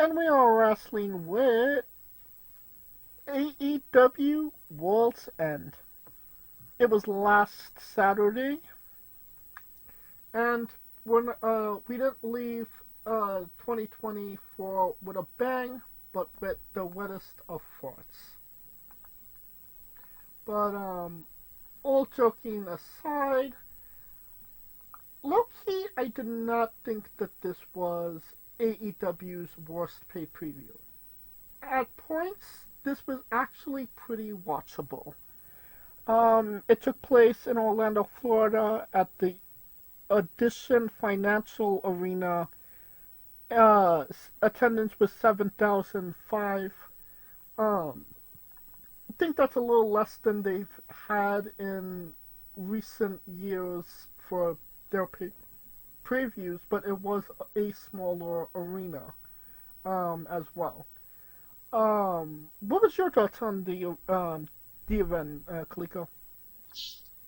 And we are wrestling with AEW World's End. It was last Saturday, and we didn't leave 2024 with a bang, but with the wettest of farts. But all joking aside, low-key, I did not think that this was AEW's worst pay preview. At points, this was actually pretty watchable. It took place in Orlando, Florida, at the Edition Financial Arena. Attendance was 7,005. I think that's a little less than they've had in recent years for their previews, but it was a smaller arena as well. What was your thoughts on the event, Kaliko?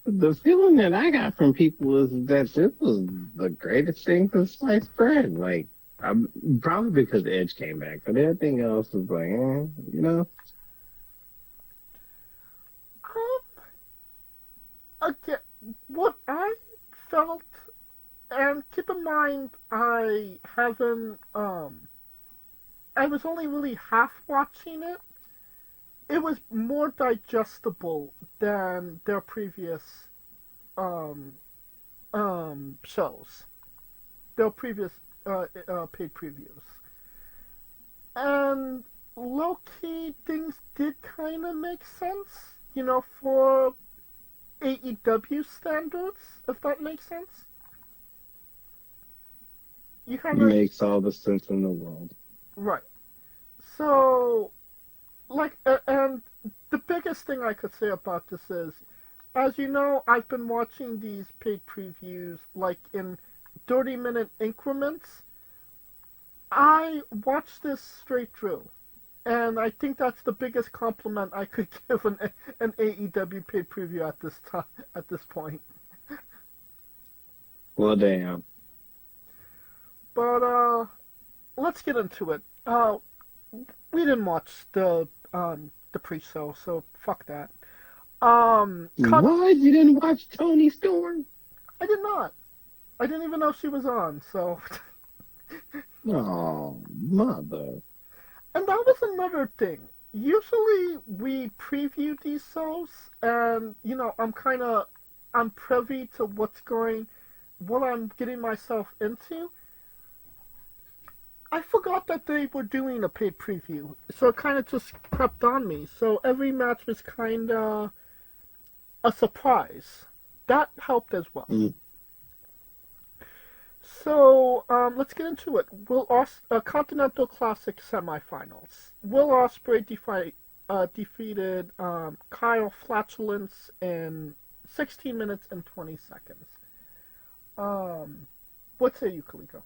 The feeling that I got from people was that this was the greatest thing since sliced bread. Like, probably because Edge came back, but everything else was like, you know. Again, what I felt, and keep in mind, I haven't, I was only really half watching it. It was more digestible than their previous, um, shows. Their previous, paid previews. And low-key, things did kind of make sense, for AEW standards, if that makes sense. You kind of Makes all the sense in the world. right. So, and the biggest thing I could say about this is, as you know, I've been watching these paid previews like in 30-minute increments. I watched this straight through. And I think that's the biggest compliment I could give an AEW paid preview at this time, at this point. Well, damn. But let's get into it. We didn't watch the pre-show, so fuck that. What? You didn't watch Tony Storm? I did not. I didn't even know she was on. So. Oh, mother. And that was another thing. Usually we preview these shows, and I'm privy to what I'm getting myself into. I forgot that they were doing a paid preview, so it kind of just crept on me. So every match was kind of a surprise. That helped as well. Mm. So let's get into it. Continental Classic semifinals. Will Ospreay defeated Kyle Flatulence in 16 minutes and 20 seconds. What say you, Kaliko?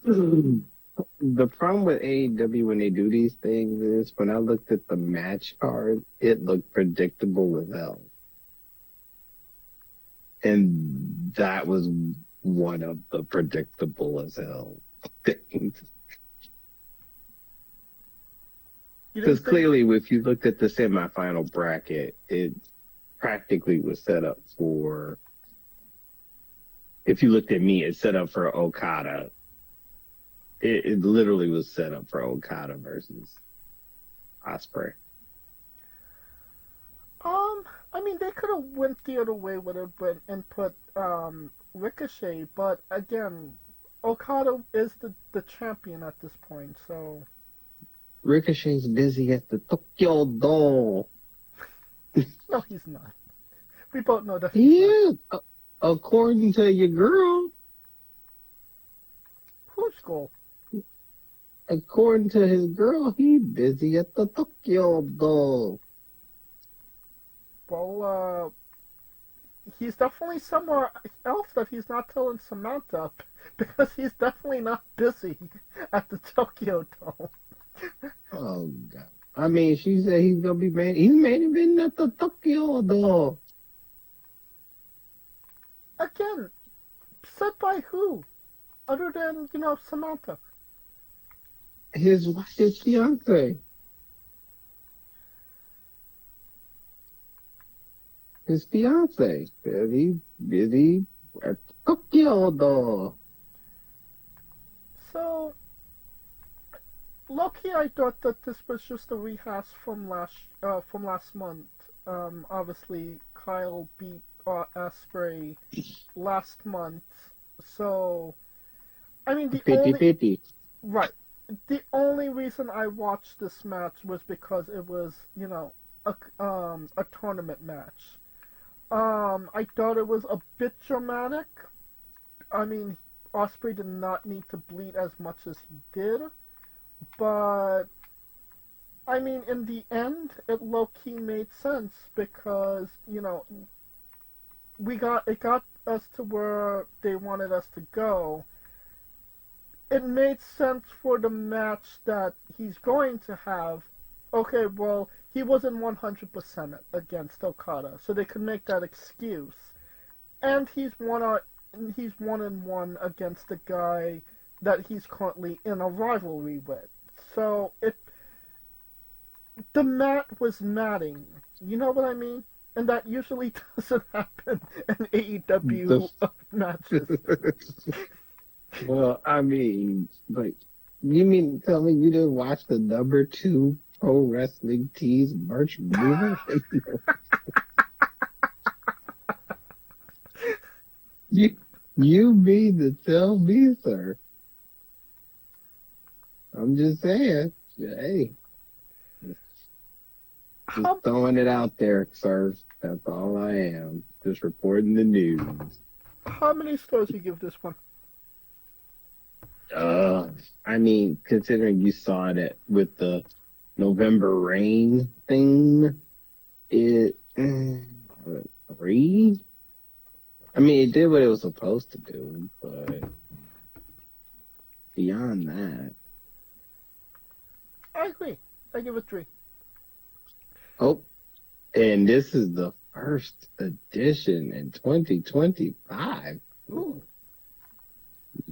The problem with AEW when they do these things is when I looked at the match card, it looked predictable as hell. And that was one of the predictable as hell things. Because clearly, if you looked at the semifinal bracket, it practically was set up for. If you looked at me, it's set up for Okada. It literally was set up for Okada versus Ospreay. I mean, they could have went the other way with it, and put Ricochet, but again, Okada is the champion at this point, so. Ricochet's busy at the Tokyo Dome. No, he's not. We both know that. He is, according to your girl. Whose goal? According to his girl, he's busy at the Tokyo Dome. Well, he's definitely somewhere else that he's not telling Samantha, because he's definitely not busy at the Tokyo Dome. Oh, God. I mean, she said he's going to be he's main event at the Tokyo Dome. Again, said by who? other than Samantha? His wife, his fiance. His fiance. Busy at Tokyo, though. So, Loki, I thought that this was just a rehash from last month. Obviously, Kyle beat Asprey last month, so I mean the only 50-50. right. The only reason I watched this match was because it was, a tournament match. I thought it was a bit dramatic. I mean, Osprey did not need to bleed as much as he did, but I mean, in the end, it low key made sense because it got us to where they wanted us to go. It made sense for the match that he's going to have. Okay, well, he wasn't 100% against Okada, so they could make that excuse. And he's 1-1 against the guy that he's currently in a rivalry with. So the mat was matting. You know what I mean? And that usually doesn't happen in AEW matches. Well, I mean, like, you mean to tell me you didn't watch the #2 Pro Wrestling Tees merch mover? you, you mean to tell me, sir? I'm just saying. Hey, just How, throwing it out there, sir. That's all I am. Just reporting the news. how many stars do you give this one? I mean, considering you saw it with the November rain thing, it 3. I mean, it did what it was supposed to do, but beyond that, I agree. I give it 3. oh, and this is the first edition in 2025. Ooh,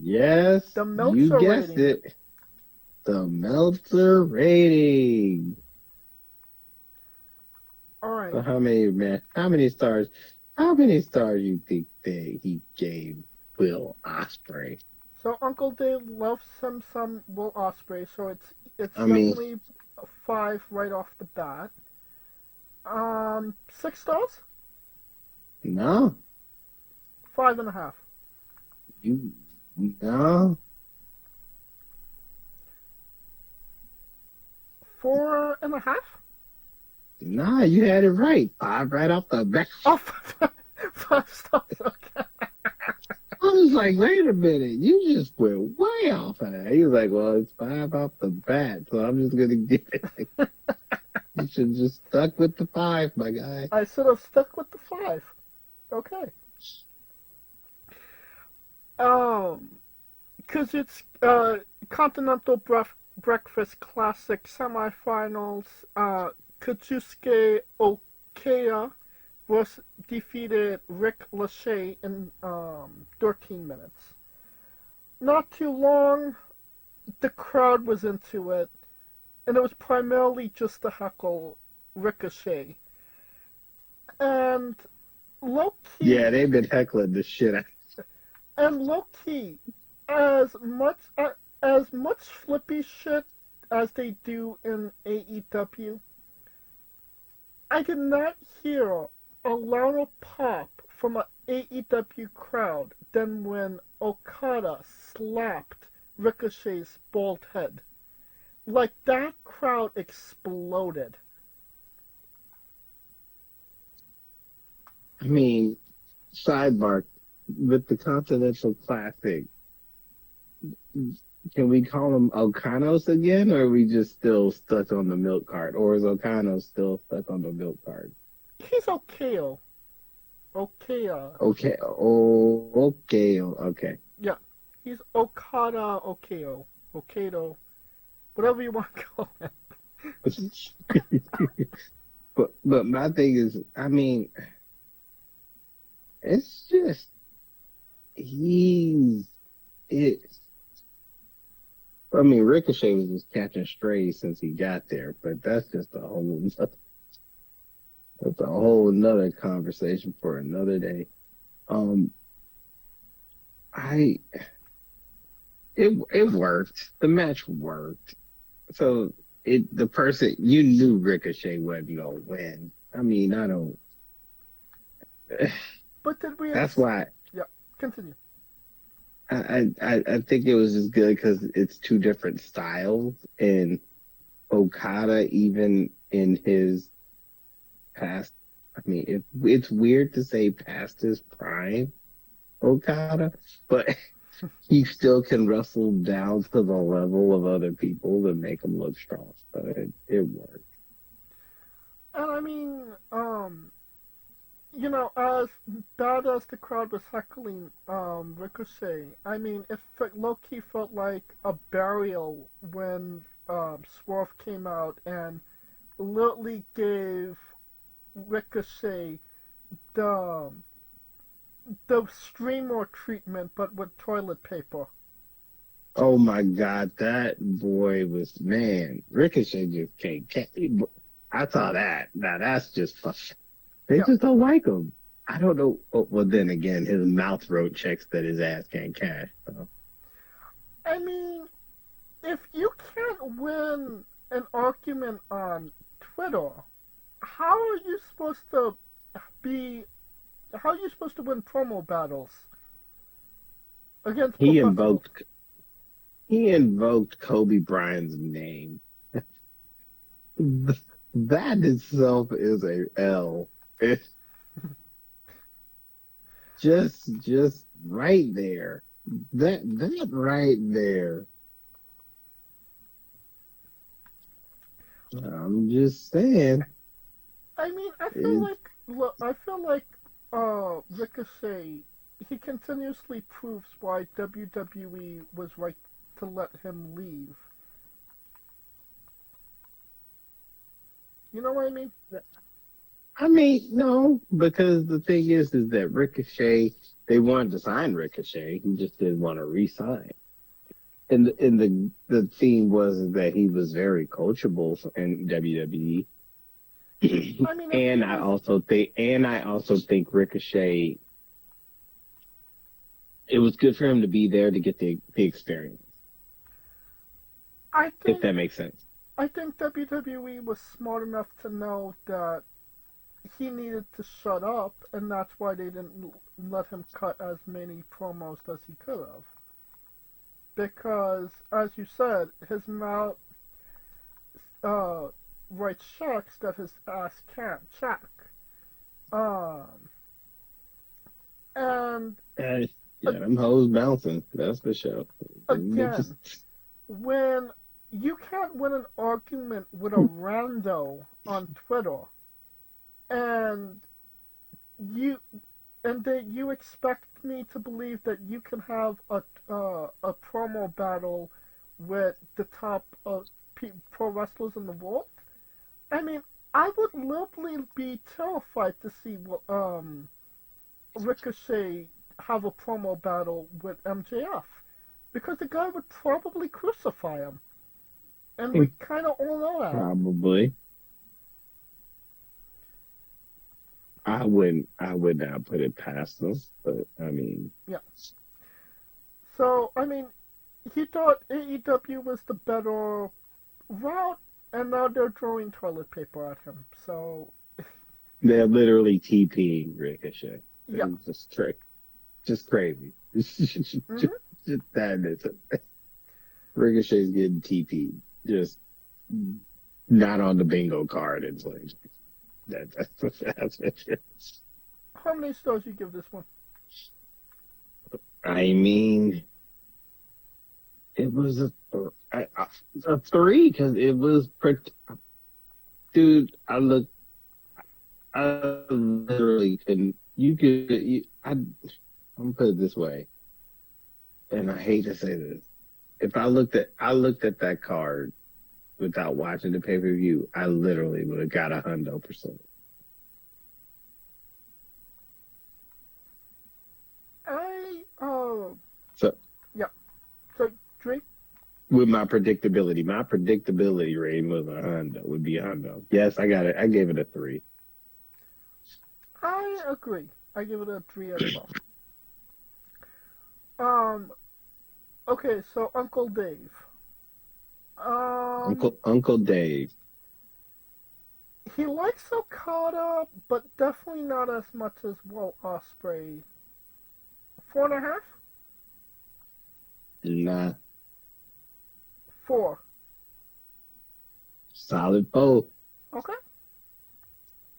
Yes, the you Meltzer guessed rating. it. The Meltzer rating. All right. So how many, man? How many stars? How many stars you think he gave Will Ospreay? So Uncle Dave loves some Will Ospreay, so it's I mean, definitely a 5 right off the bat. 6 stars? no, 5.5. you no. 4.5? Nah, you had it right. 5 right off the bat. Oh, 5 stars. Okay. I was like, wait a minute, you just went way off of that. He was like, well, it's 5 off the bat, so I'm just gonna get it. You should just stuck with the 5, my guy. I should have stuck with the 5. Okay. Because it's Continental Breakfast Classic semifinals. Kachusuke Okaya was defeated Rick Lachey in 13 minutes. Not too long. The crowd was into it, and it was primarily just to heckle Ricochet. And low key, Yeah, they've been heckling the shit out. and low key, as much flippy shit as they do in AEW, I did not hear a louder pop from an AEW crowd than when Okada slapped Ricochet's bald head. Like, that crowd exploded. I mean, sidebar, with the Continental Classic, can we call him Okanos again, or are we just still stuck on the milk cart? Or is Okano still stuck on the milk cart? He's Okao. Okaya. Okay. Oh, okay. Okay. Yeah. He's Okada Okao. Okado. Whatever you want to call it. but my thing is, I mean, it's just he's it. I mean, Ricochet was just catching strays since he got there, but that's a whole nother conversation for another day. Um, I it worked. The match worked. So the person you knew Ricochet wasn't gonna win. I mean, I don't. But did we? That's why Yeah, continue. I think it was just good because it's two different styles, and Okada, even in his past, I mean, it's weird to say past his prime, Okada, but he still can wrestle down to the level of other people to make them look strong. So it worked. And I mean, as bad as the crowd was heckling Ricochet, I mean, low-key felt like a burial when Swerve came out and literally gave Ricochet the the streamer treatment, but with toilet paper. Oh my God, that boy was man. Ricochet just can't. I saw that. Now that's just fun. They Yeah, just don't like him. I don't know. Oh, well, then again, his mouth wrote checks that his ass can't cash. So. I mean, if you can't win an argument on Twitter, how are you supposed to be? How are you supposed to win promo battles against He professionals? invoked he invoked Kobe Bryant's name. That itself is a L. It's just right there. That right there. I'm just saying. I mean, It, I feel like Ricochet, he continuously proves why WWE was right to let him leave. You know what I mean? I mean, no, because the thing is that Ricochet, they wanted to sign Ricochet. He just didn't want to re-sign. And the theme was that he was very coachable in WWE. I mean, if he was, And I also think Ricochet, it was good for him to be there to get the experience, I if think, that makes sense. I think WWE was smart enough to know that he needed to shut up, and that's why they didn't let him cut as many promos as he could have. Because, as you said, his mouth uh, writes checks that his ass can't check. Um, and Uh, uh, yeah, them hoes bouncing. That's for sure. Them bitches. again, when you can't win an argument with a rando on Twitter, and you that you expect me to believe that you can have a promo battle with the top pro wrestlers in the world. I mean, I would literally be terrified to see Ricochet have a promo battle with MJF because the guy would probably crucify him, and we kind of all know that. Probably. I would not put it past them, but I mean, Yeah. So I mean, he thought AEW was the better route, and now they're throwing toilet paper at him. So they're literally TPing Ricochet. yeah. It's just just crazy. Hmm. Just that is it. Ricochet's getting TP'd. Just not on the bingo card. It's like that's it. How many stars you give this one? I mean, it was a three because it was dude. I literally couldn't. I'm gonna put it this way, and I hate to say this. If I looked at that card without watching the pay per view, I literally would have got 100%. I So yeah. with my predictability. My predictability rating was a Honda. Would be a Honda. Yes, I got it. I gave it a 3. I agree. I give it a 3 as well. Um, okay, so Uncle Dave. Um, Uncle Dave. he likes Okada, but definitely not as much as Will Ospreay. 4.5? Nah, 4. solid 4. Okay.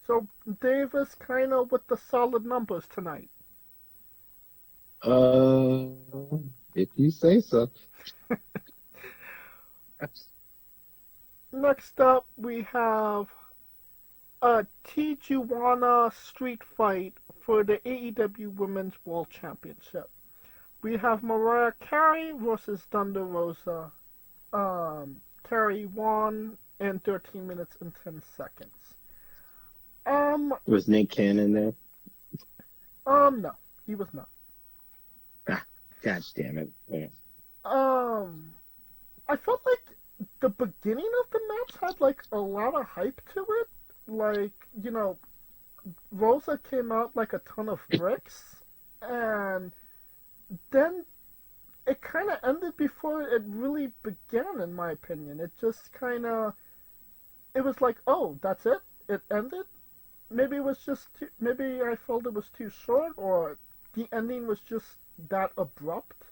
So Dave is kind of with the solid numbers tonight. Uh, if you say so. Next up, we have a Tijuana street fight for the AEW Women's World Championship. We have Mariah Carey versus Thunder Rosa. Carey won in 13 minutes and 10 seconds. Um, Was Nick Cannon there? no, he was not. Ah, God damn it. Yeah. Um, I felt like the beginning of the match had like a lot of hype to it. Like, Rosa came out like a ton of bricks, and then it kind of ended before it really began, in my opinion. It just kind of, it was like, oh, that's it? It ended? Maybe it was just too, maybe I felt it was too short, or the ending was just that abrupt.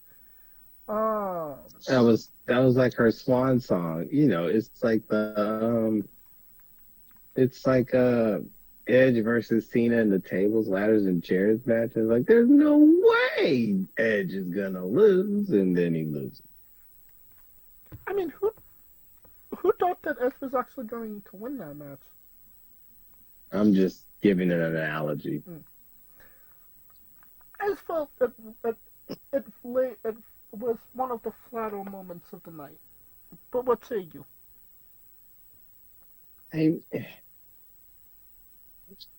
Um, That was like her swan song. It's like Edge versus Cena in the tables, ladders, and chairs matches. Like, there's no way Edge is gonna lose, and then he loses. I mean, who thought that Edge was actually going to win that match? I'm just giving an analogy. Mm. I just felt it was one of the flatter moments of the night. But what say you? I,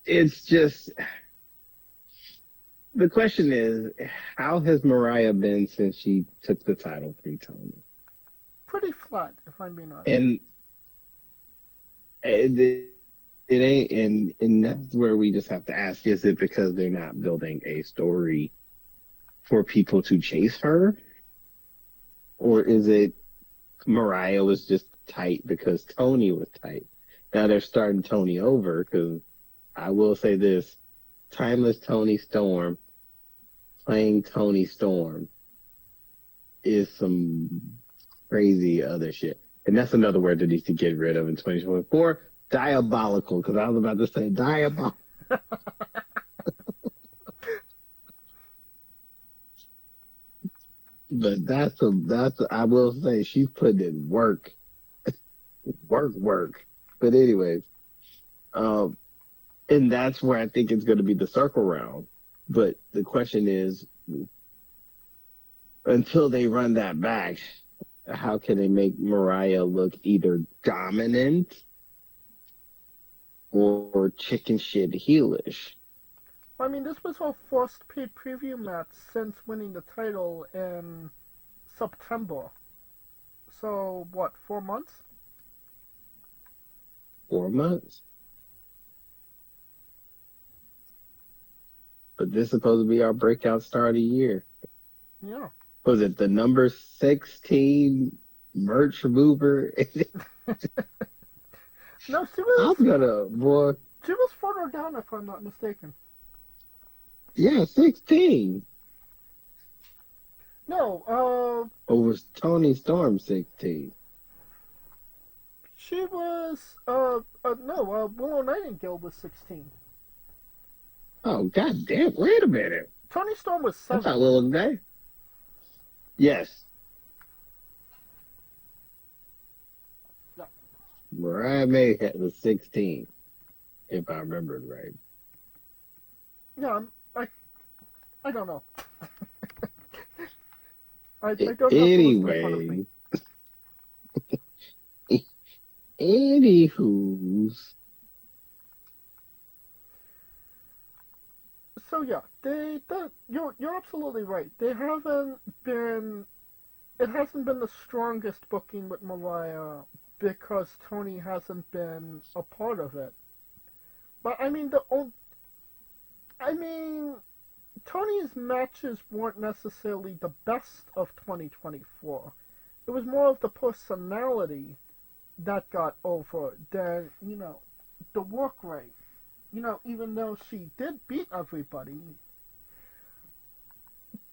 it's just the question is, how has Mariah been since she took the title from Tony? Pretty flat, if I'm being honest. And it ain't, and that's where we just have to ask: is it because they're not building a story for people to chase her, or is it Mariah was just tight because Tony was tight? Now they're starting Tony over because I will say this: timeless Tony Storm playing Tony Storm is some crazy other shit. And that's another word that needs to get rid of in 2024. Diabolical, because I was about to say diabolical. But I will say she's putting in work. Work. But anyways, um, and that's where I think it's going to be the circle round. But the question is, until they run that back, how can they make Mariah look either dominant or chicken shit heelish? I mean, this was her first paid preview match since winning the title in September. So, what, 4 months? 4 months. But this is supposed to be our breakout star of the year. Yeah. Was it the number 16 merch mover? No, I'm gonna, boy. she was further down, if I'm not mistaken. Yeah, 16. No, Over Tony Storm 16. she was, no, Willow Nightingale was 16. Oh, god damn. Wait a minute. Tony Storm was I 7. thought Little Day. Yes. Yeah. Mariah May was 16, if I remembered right. Yeah, I don't know. I don't have the list in front of me. Anywho's. So yeah, you're absolutely right. They haven't been it hasn't been the strongest booking with Mariah because Tony hasn't been a part of it. But I mean, Tony's matches weren't necessarily the best of 2024. It was more of the personality that got over than, the work rate. Even though she did beat everybody,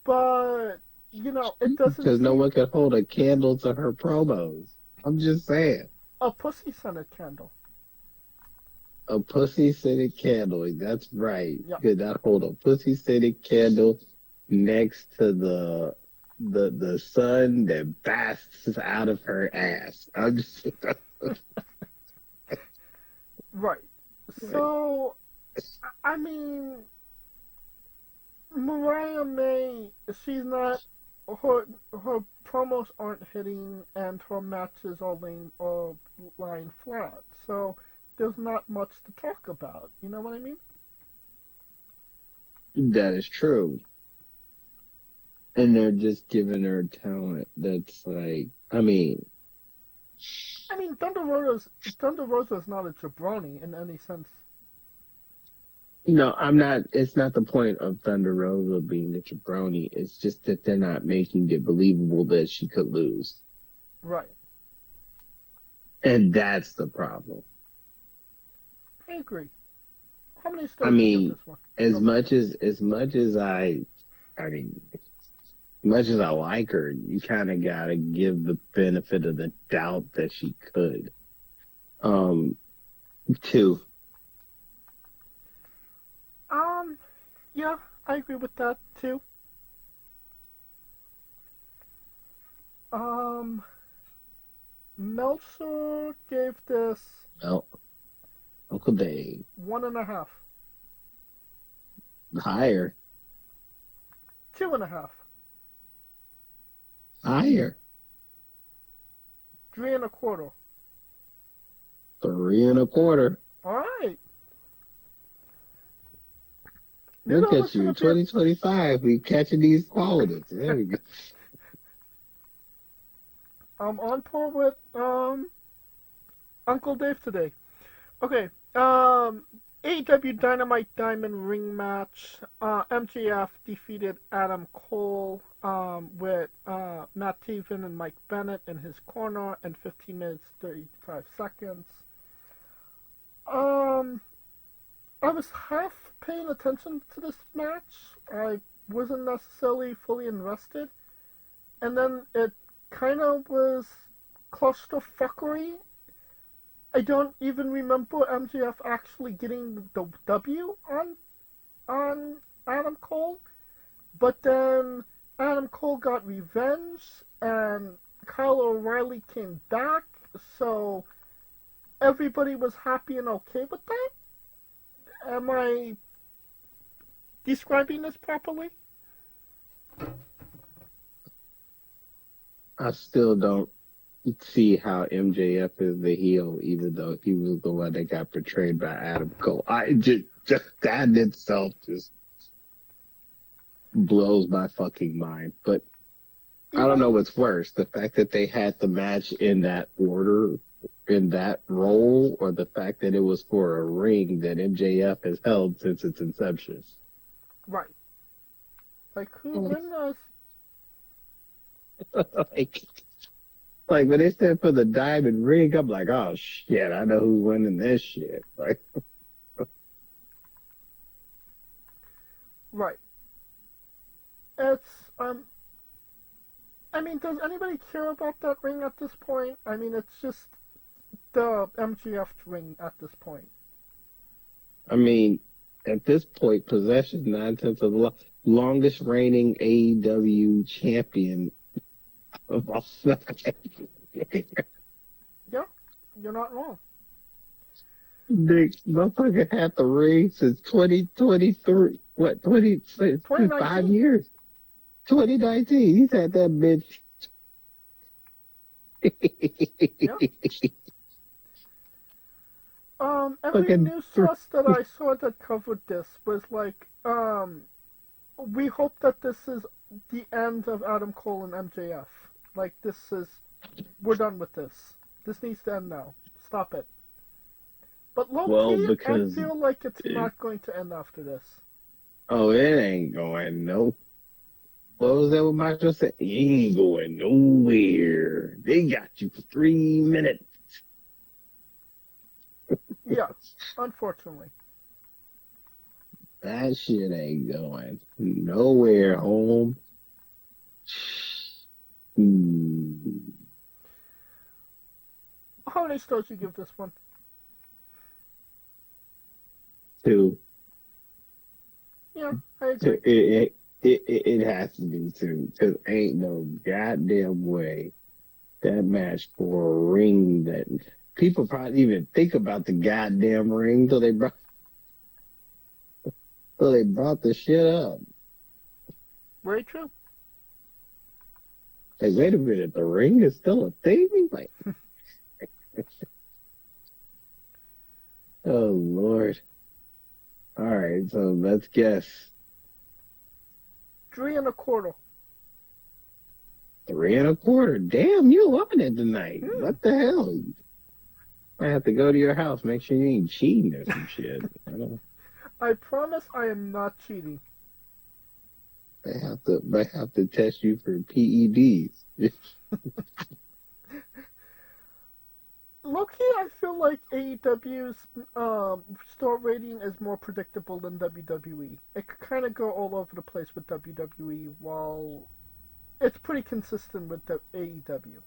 but, it doesn't Because no seem one could hold a candle to her promos. I'm just saying. a pussy scented candle. A pussy scented candle. That's right. Yeah. Could not hold a pussy scented candle next to the sun that basks out of her ass. I'm just Right. So, I mean, Mariah May, she's not her promos aren't hitting and her matches are lying flat. So there's not much to talk about. You know what I mean? that is true. And they're just giving her talent that's like I mean, Thunder Rosa is not a jabroni in any sense. no, I'm not. It's not the point of Thunder Rosa being a jabroni. It's just that they're not making it believable that she could lose. Right. And that's the problem. I agree. How many I stars do you give mean, this one? as Go. much as much as I mean, as much as I like her, you kind of gotta give the benefit of the doubt that she could. Um, two. Um, yeah, I agree with that too. Um, Meltzer gave this Well, Uncle Dave 1.5, higher, 2.5, higher, 3.25. 3.25. All right. You Look don't at listen you, to Beer. 2025. We catching these quotas. There we go. I'm on par with Uncle Dave today. Okay. AEW Dynamite Diamond Ring match. MJF defeated Adam Cole with Matt Taven and Mike Bennett in his corner in 15 minutes 35 seconds. Um, I was half paying attention to this match. I wasn't necessarily fully invested, and then it kind of was clusterfuckery. I don't even remember MJF actually getting the W on Adam Cole, but then Adam Cole got revenge, and Kyle O'Reilly came back, so everybody was happy and okay with that. Am I describing this properly? I still don't see how MJF is the heel, even though he was the one that got portrayed by Adam Cole. I just that in itself just blows my fucking mind. But I don't know Even what's worse, the fact that they had the match in that order, in that role, or the fact that it was for a ring that MJF has held since its inception. right, like who when like, like when they said for the diamond ring, I'm like, oh shit, I know who's winning this shit. Like, right. It's I mean, does anybody care about that ring at this point? I mean, it's just the MGF ring at this point. I mean, at this point, possession 9/10 of the longest reigning AEW champion of all time. Yeah, you're not wrong. The motherfucker had the ring since 2023. What, 5 2019. years? 2019. He's had that bitch. Yeah. Every Fucking news source that I saw that covered this was like, we hope that this is the end of Adam Cole and MJF. Like, we're done with this. This needs to end now. Stop it. But low Well, key, I because feel like it's it, not going to end after this. oh, it ain't going no. What was that? What Macho said? He ain't going nowhere. They got you for 3 minutes. Yeah, unfortunately. That shit ain't going nowhere. Home. Hmm. How many stars you give this one? Two. Yeah, I agree. It has to be two. Because ain't no goddamn way that match for a ring that people probably even think about the goddamn ring till they brought the shit up. Very true. Like, wait a minute, the ring is still a thing? Like, oh Lord. All right, so let's guess. 3 1/4. 3 1/4. Damn, you loving it tonight. Hmm. What the hell? I have to go to your house, make sure you ain't cheating or some shit. I don't I promise I am not cheating. I have to test you for PEDs. Low-key, I feel like AEW's star rating is more predictable than WWE. It could kind of go all over the place with WWE, while it's pretty consistent with the AEW.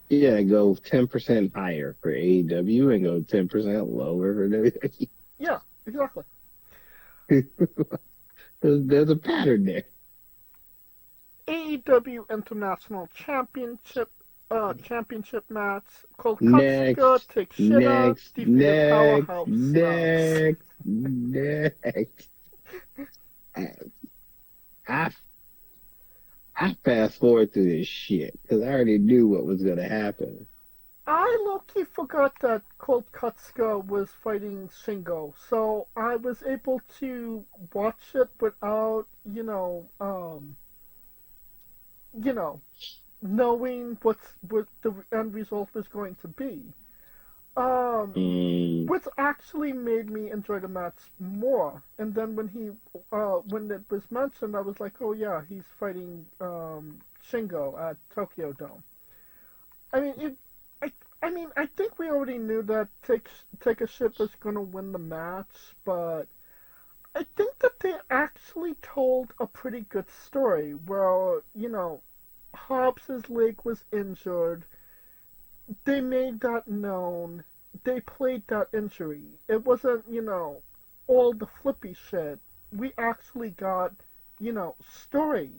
Yeah, go 10% higher for AEW and go 10% lower for WWE. Yeah, exactly. There's a pattern there. AEW International Championship match. Kolkatsuka Next, takes Shida, next, defeated next, Powerhouse Hobbs. next, next. I, I fast forward through this shit because I already knew what was going to happen. I low-key forgot that Colt Kutska was fighting Shingo, so I was able to watch it without, you know, knowing what the end result was going to be. Um, Mm, which actually made me enjoy the match more. And then when it was mentioned, I was like, oh yeah, he's fighting Shingo at Tokyo Dome. I mean, I, I mean, I think we already knew that Take a Shit was gonna win the match, but I think that they actually told a pretty good story where Hobbs's leg was injured. They made that known. They played that injury. It wasn't, all the flippy shit. We actually got, story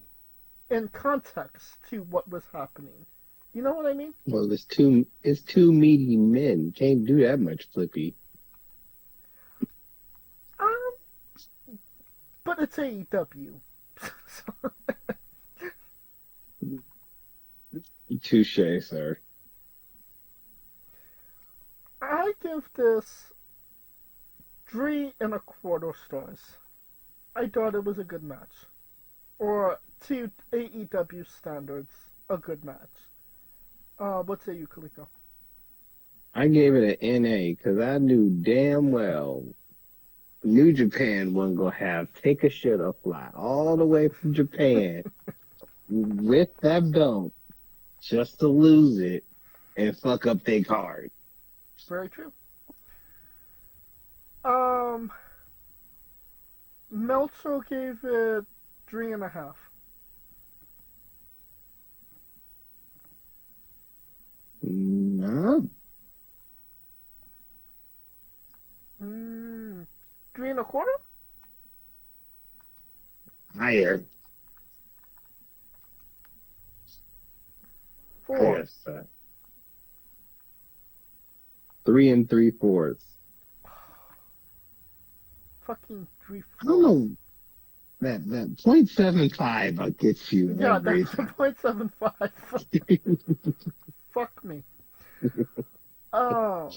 and context to what was happening. You know what I mean? well, it's two meaty men. Can't do that much flippy. Um, but it's AEW. So Touche, sir. I give this 3 1/4 stars. I thought it was a good match. Or to AEW standards, a good match. What say you, Kaliko? I gave it an NA because I knew damn well New Japan wasn't gonna have take a shit or fly all the way from Japan with that belt just to lose it and fuck up their card. Very true. Um, Meltzer gave it 3 1/2. No, 3 1/4? higher, Four. higher, sir. 3 3/4. Fucking three I don't fourths. know that 0.75 I'll get you Yeah, every that's a time. .75. Fuck me. Um,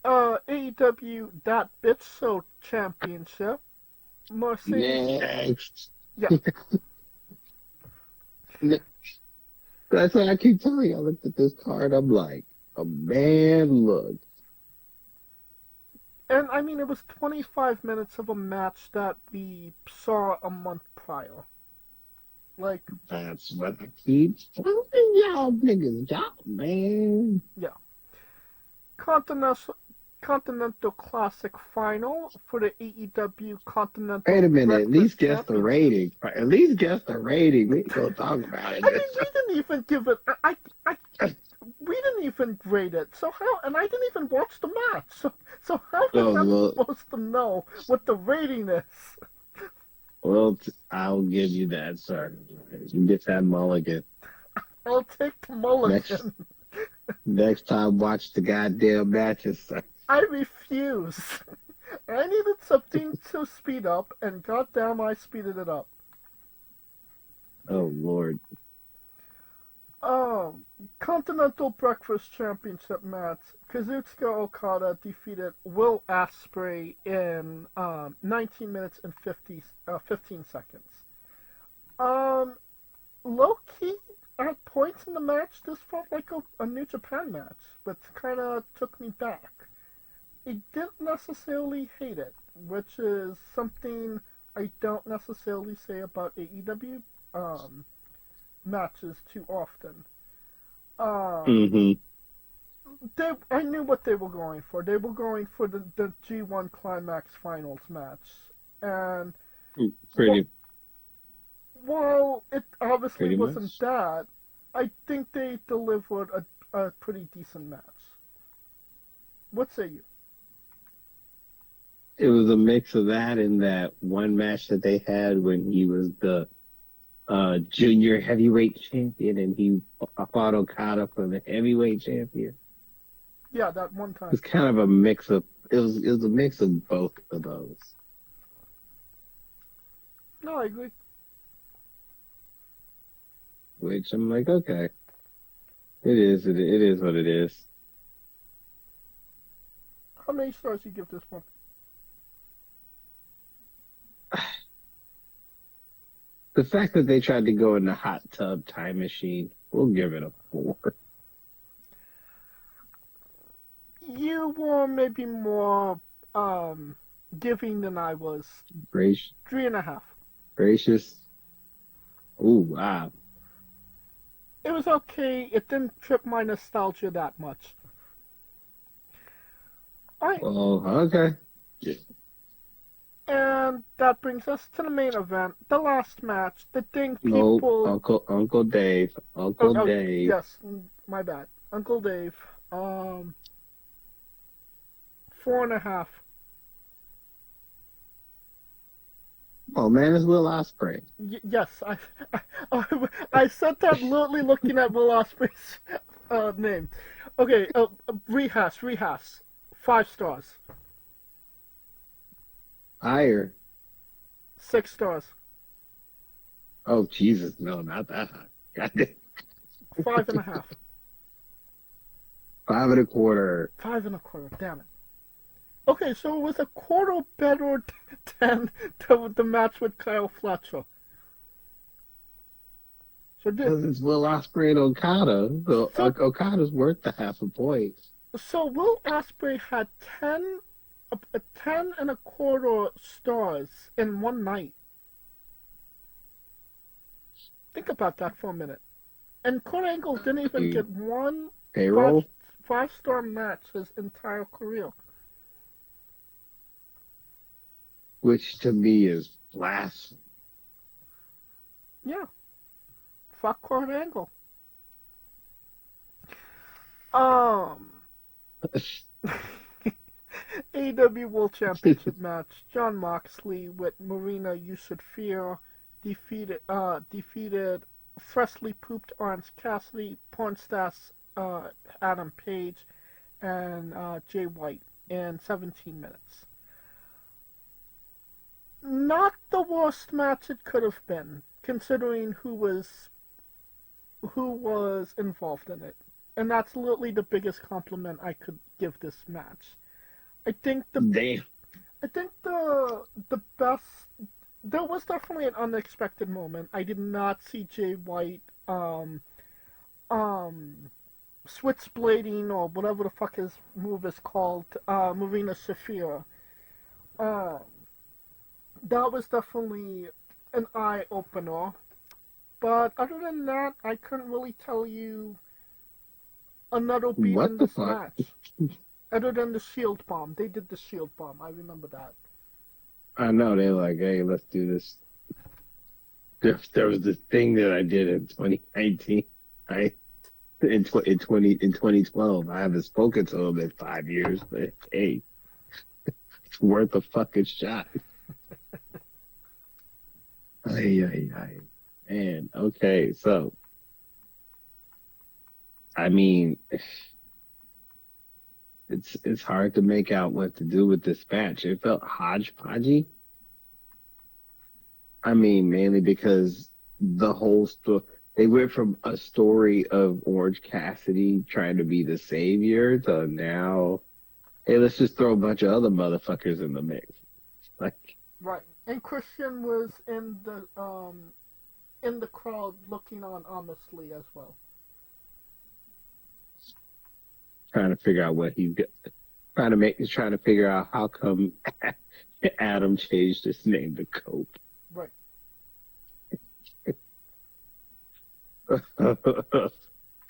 AEW That Bitch Show Championship. Mercedes. Next. Yeah. That's why I keep telling you. I looked at this card. I'm like, oh man, look. And I mean, it was 25 minutes of a match that we saw a month prior. Like, That's what I keep telling y'all niggas, y'all, man. yeah. Continental, Continental Classic Final for the AEW Wait Continental a minute. At Breakfast least guess the Championship. rating. At least guess the rating. We ain't gonna talk about I it. mean, we didn't even give it. We didn't even grade it. So how? And I didn't even watch the match. So how was Oh I well. supposed to know what the rating is? Well, I'll give you that, sir. You get that mulligan. I'll take the Next, mulligan. next time, watch the goddamn matches, sir. I refuse. I needed something to speed up, and goddamn, I speeded it up. Oh Lord. Um, Continental Breakfast Championship match. Kazuchika Okada defeated Will Ospreay in 19 minutes and 15 seconds. Um, Low key, at points in the match, this felt like a New Japan match, but kind of took me back. I didn't necessarily hate it, which is something I don't necessarily say about AEW matches too often. Um, Mm-hmm. I knew what they were going for. They were going for the G1 Climax Finals match, and wh- Pretty, while it obviously pretty wasn't much. that, I think they delivered a pretty decent match. What say you? It was a mix of that and that one match that they had when he was the junior heavyweight champion and he fought Okada for the heavyweight champion. Yeah, that one time. It's kind of a mix of it was a mix of both of those. No, I agree. Which I'm like, okay, it is what it is. How many stars do you give this one? The fact that they tried to go in the hot tub time machine, we'll give it a 4. You were maybe more giving than I was. Gracious, 3.5. gracious. Ooh, wow. It was okay. It didn't trip my nostalgia that much. Alright, Well, okay. and that brings us to the main event, the last match, the thing No, people. Uncle Dave, Oh, Uncle oh Dave. yes, my bad. Uncle Dave. 4.5. Oh man, it's Will Ospreay. Yes, I said that literally looking at Will Ospreay's name. Okay, rehash. 5 stars. Higher. 6 stars. Oh Jesus, no, not that high. Goddamn. 5.5. 5.25. 5.25. Damn it. Okay, so it was a quarter better than the match with Kyle Fletcher. So did Because it's Will Ospreay and Okada. So so Okada's worth the half a point. so Will Ospreay had 10.25 stars in one night. Think about that for a minute. And Kurt Angle didn't even You get one five payroll, 5 star match his entire career. which to me is blasphemy. Yeah, fuck Kurt Angle. Um, AEW World Championship match: Jon Moxley with Marina Yusufia defeated freshly pooped Orange Cassidy, Pornstar's Adam Page, and Jay White in 17 minutes. Not the worst match it could have been, considering who was involved in it. And that's literally the biggest compliment I could give this match. I think the Damn. I think the best there was definitely an unexpected moment. I did not see Jay White um, switchblading or whatever the fuck his move is called, Marina Shafir. Um, that was definitely an eye opener. But other than that, I couldn't really tell you another beat What in the this fuck? match. Other than the shield bomb. They did the shield bomb. I remember that. I know they're like, hey, let's do this. There was this thing that I did in 2019. I in 2012. I haven't spoken to him in 5 years, but hey, it's worth a fucking shot. Ay, ay, ay. Man, okay, so I mean, it's hard to make out what to do with this match. It felt hodgepodgey. I mean, mainly because the whole story, they went from a story of Orange Cassidy trying to be the savior to now, hey, let's just throw a bunch of other motherfuckers in the mix. Like, Right. And Christian was in the crowd looking on honestly as well. trying to figure out what he's got, trying to figure out how come Adam changed his name to Cope. Right.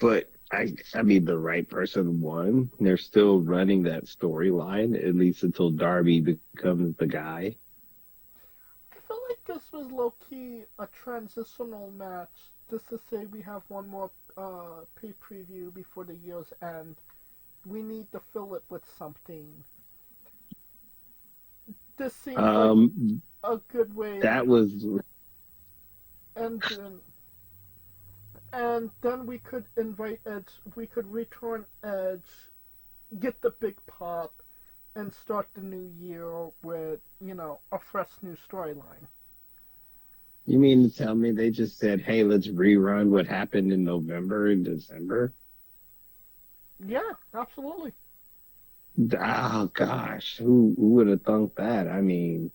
But I mean, the right person won. They're still running that storyline at least until Darby becomes the guy. I feel like this was low key a transitional match, just to say we have one more pay preview before the year's end. We need to fill it with something. This seems like Um, a good way, that was and then we could invite Edge. We could return Edge, get the big pop, and start the new year with a fresh new storyline. you mean to tell me they just said, "Hey, let's rerun what happened in November and December"? Yeah, absolutely. Oh gosh, who would have thunk that? I mean,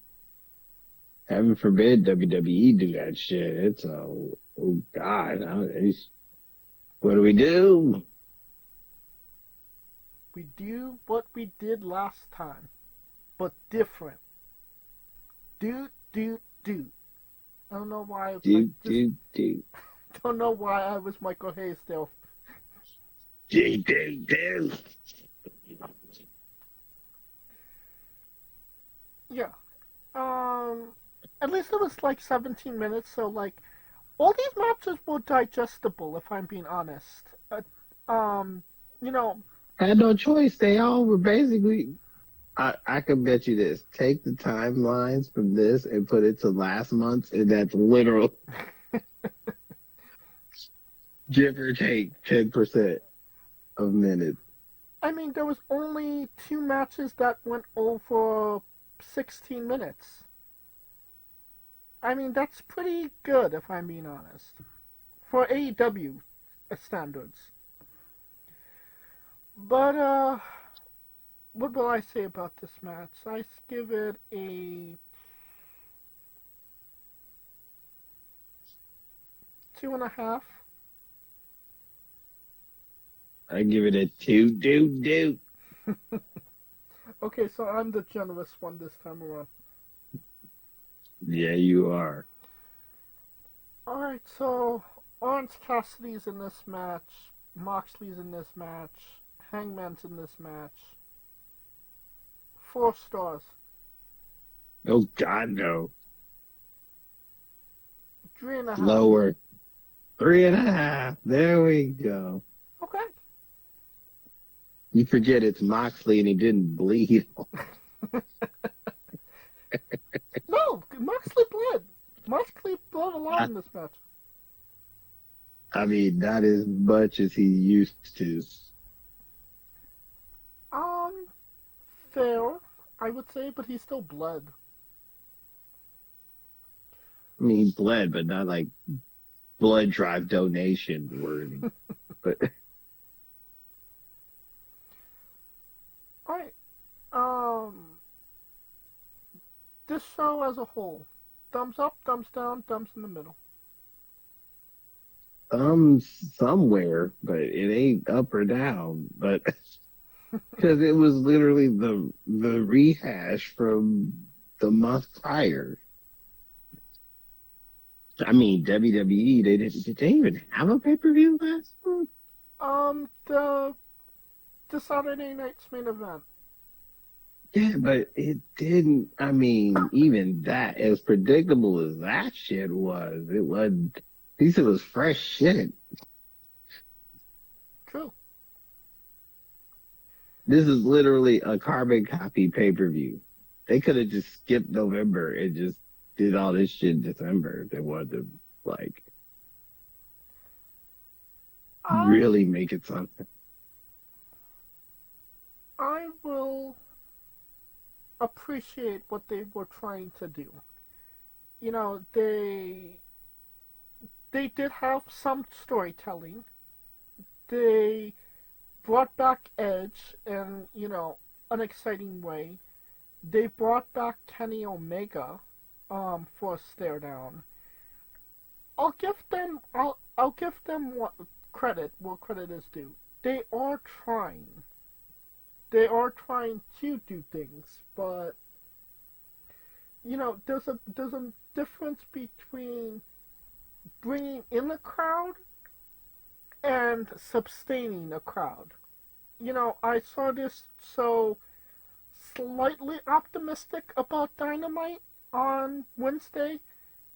heaven forbid WWE do that shit. It's a oh god, what do we do? We do what we did last time, but different. Do. I don't know why. I just Do don't know why I was Michael Hayes still. do. Yeah. At least it was like 17 minutes, so like all these matches were digestible, if I'm being honest. Um, you know, Had no choice. They all were basically. I can bet you this. Take the timelines from this and put it to last month's, and that's literal, give or take 10% of minutes. I mean, there was only two matches that went over 16 minutes. I mean, that's pretty good, if I'm being honest, for AEW standards. But what will I say about this match? I give it a 2.5. I give it a do. Okay, so I'm the generous one this time around. Yeah, you are. Alright, so Orange Cassidy's in this match, Moxley's in this match, Hangman's in this match. 4 stars. Oh God, no. 3.5. Lower. 3.5. There we go. Okay. You forget it's Moxley and he didn't bleed. No, Moxley bled. Moxley bled a lot I, in this match. I mean, not as much as he used to. Um, Fair, I would say, but he still bled. I mean, he bled, but not like blood drive donation worthy. But Alright, um, this show as a whole. Thumbs up, thumbs down, thumbs in the middle. thumbs somewhere, but it ain't up or down. But because it was literally the rehash from the month prior. I mean, WWE, did they even have a pay per view last month? The Saturday night's main event. Yeah, but it didn't. I mean, even that, as predictable as that shit was, it wasn't. At least it was fresh shit. True. This is literally a carbon copy pay per view. They could have just skipped November and just did all this shit in December. They wanted to like I really make it something. I will appreciate what they were trying to do. You know, they did have some storytelling. They brought back Edge in, an exciting way. They brought back Kenny Omega for a stare down. I'll give them what credit where credit is due. They are trying. They are trying to do things, but there's a difference between bringing in a crowd and sustaining a crowd. I saw this so slightly optimistic about Dynamite on Wednesday,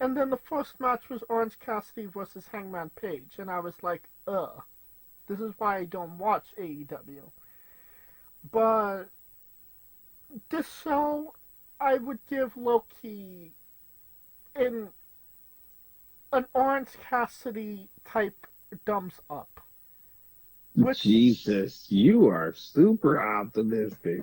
and then the first match was Orange Cassidy versus Hangman Page, and I was like, ugh, this is why I don't watch AEW. But this show, I would give Loki in an Orange Cassidy type thumbs up. Which, Jesus, you are super optimistic.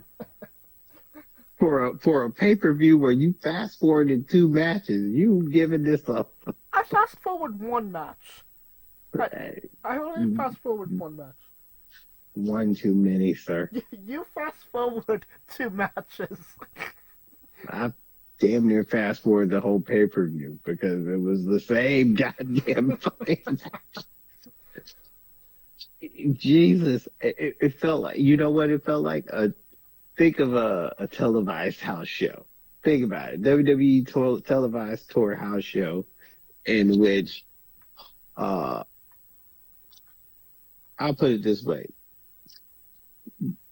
For a pay per view where you fast forwarded two matches, you giving this up. I fast forward one match. I only fast forward one match. One too many, sir. You fast forward two matches. I damn near fast forward the whole pay per view because it was the same goddamn thing. Jesus, it felt like, you know what it felt like? Think of a televised house show. Think about it. WWE televised tour house show in which, I'll put it this way.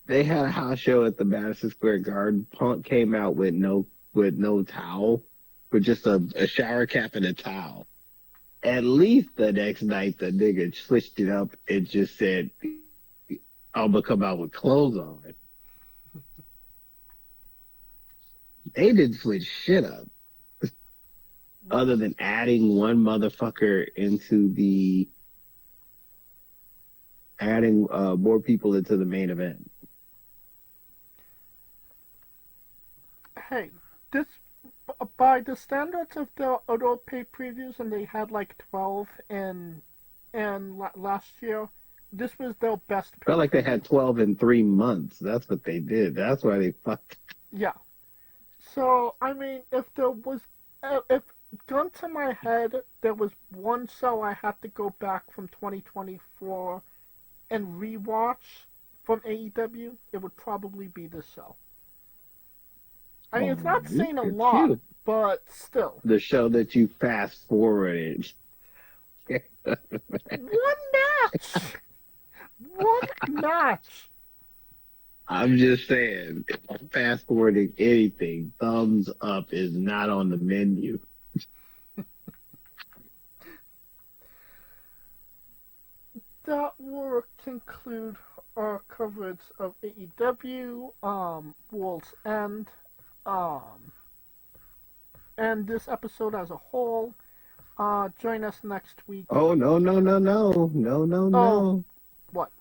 They had a house show at the Madison Square Garden. Punk came out with no towel, with just a shower cap and a towel. At least the next night, the nigga switched it up and just said, I'm gonna come out with clothes on. They didn't switch shit up. Other than adding one motherfucker adding more people into the main event. Hey, this, by the standards of the other pay previews, and they had like 12 and last year, this was their best. Felt like they had 12 in 3 months. That's what they did. That's why they fucked. Yeah. So I mean, if gun to my head, there was one show I had to go back from 2024 and rewatch from AEW, it would probably be this show. I mean, it's not saying a lot, but still. The show that you fast forwarded. One match! One match! I'm just saying, if I'm fast forwarding anything, thumbs up is not on the menu. That will conclude our coverage of AEW, World's End, and this episode as a whole. Join us next week. Oh, no. Oh, what?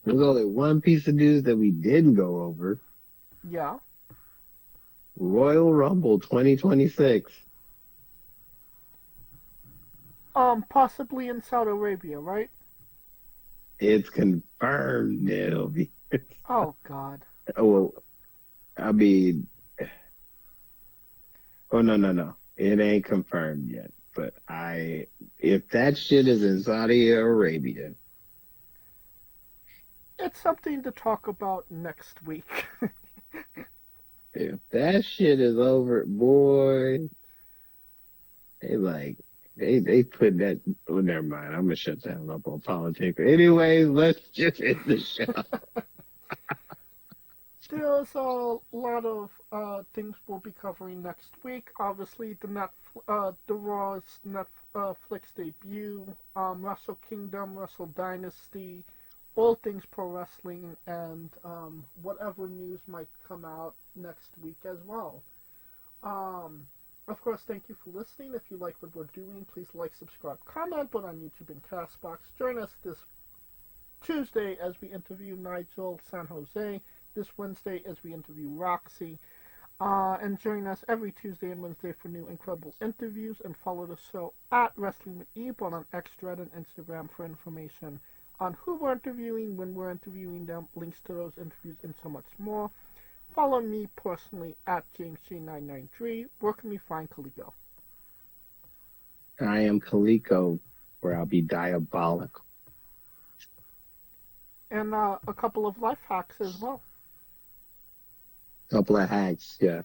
There's only one piece of news that we didn't go over. Yeah. Royal Rumble 2026. Possibly in Saudi Arabia, right? It's confirmed it'll be. Oh, God. Oh, well, I mean, oh, no. It ain't confirmed yet, but if that shit is in Saudi Arabia, It's something to talk about next week. if that shit is over, boy, they like they put that. Oh, never mind. I'm gonna shut down up on politics. Anyways, let's just end the show. There's a lot of things we'll be covering next week. Obviously, the Raw's Netflix debut, Wrestle Kingdom, Wrestle Dynasty, all things pro wrestling, and whatever news might come out next week as well. Of course, thank you for listening. If you like what we're doing, please like, subscribe, comment, both on YouTube and Castbox. Join us this Tuesday as we interview Nigel San Jose. This Wednesday as we interview Roxy. And join us every Tuesday and Wednesday for new incredible interviews. And follow the show at Wrestling with E, both on X, Thread, and Instagram for information on who we're interviewing, when we're interviewing them, links to those interviews, and so much more. Follow me personally at JamesG993. Where can we find Kaliko? I am Kaliko, where I'll be diabolical. And a couple of life hacks as well. Couple of hacks, yeah.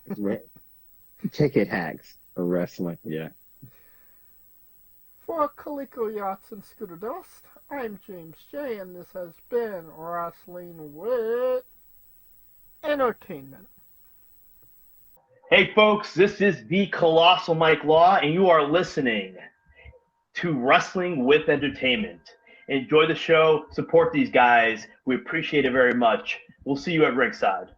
Ticket hacks for wrestling, yeah. For Kaliko Yachts and Scooter Dust, I'm James J, and this has been Wrestling with Entertainment. Hey folks, this is the Colossal Mike Law, and you are listening to Wrestling with Entertainment. Enjoy the show, support these guys. We appreciate it very much. We'll see you at ringside.